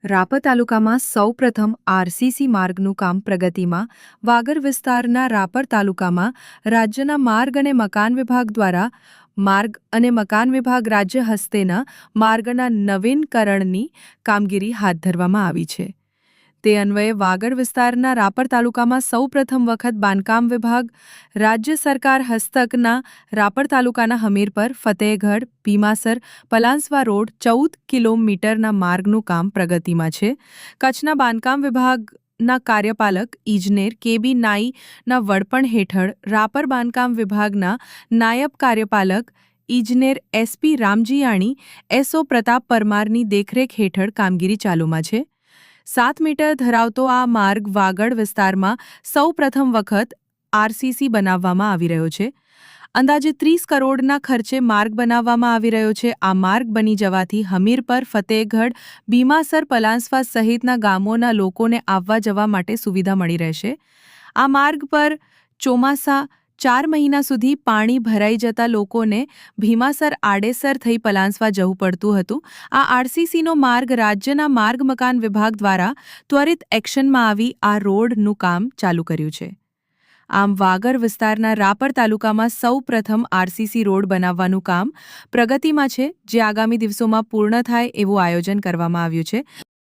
રાપર તાલુકામાં સૌપ્રથમ આરસીસી માર્ગનું કામ પ્રગતિમાં. વાગર વિસ્તારના રાપર તાલુકામાં રાજ્યના માર્ગ અને મકાન વિભાગ દ્વારા માર્ગ અને મકાન વિભાગ રાજ્ય હસ્તેના માર્ગના નવીનકરણની કામગીરી હાથ ધરવામાં આવી છે. તે અન્વયે વાગડ વિસ્તારના રાપર તાલુકામાં સૌપ્રથમ વખત બાંધકામ વિભાગ રાજ્ય સરકાર હસ્તકના રાપર તાલુકાના હમીરપર, ફતેહગઢ, ભીમાસર, પલાંસવા રોડ 14 કિલોમીટરના માર્ગનું કામ પ્રગતિમાં છે. કચ્છના બાંધકામ વિભાગના કાર્યપાલક ઇજનેર કેબી નાઈના વડપણ હેઠળ રાપર બાંધકામ વિભાગના નાયબ કાર્યપાલક ઇજનેર એસપી રામજીયાણી એસઓ પ્રતાપ પરમારની દેખરેખ હેઠળ કામગીરી ચાલુમાં છે. 7 મીટર ધરાવતો આ માર્ગ વાગડ વિસ્તારમાં સૌપ્રથમ વખત આરસીસી બનાવવામાં આવી રહ્યો છે. અંદાજે 30 કરોડના ખર્ચે માર્ગ બનાવવામાં આવી રહ્યો છે. આ માર્ગ બની જવાથી હમીરપર, ફતેહગઢ, ભીમાસર, પલાંસવા સહિતના ગામોના લોકોને આવવા જવા માટે સુવિધા મળી રહેશે. આ માર્ગ પર ચોમાસા 4 મહિના સુધી પાણી ભરાઈ જતા લોકોને ભીમાસર આડેસર થઈ પલાંસવા જવું પડતું હતું. આ આરસીસીનો માર્ગ રાજ્યના માર્ગ મકાન વિભાગ દ્વારા ત્વરિત એક્શનમાં આવી આ રોડનું કામ ચાલુ કર્યું છે. આમ વાગર વિસ્તારના રાપર તાલુકામાં સૌપ્રથમ આરસીસી રોડ બનાવવાનું કામ પ્રગતિમાં છે, જે આગામી દિવસોમાં પૂર્ણ થાય એવું આયોજન કરવામાં આવ્યું છે.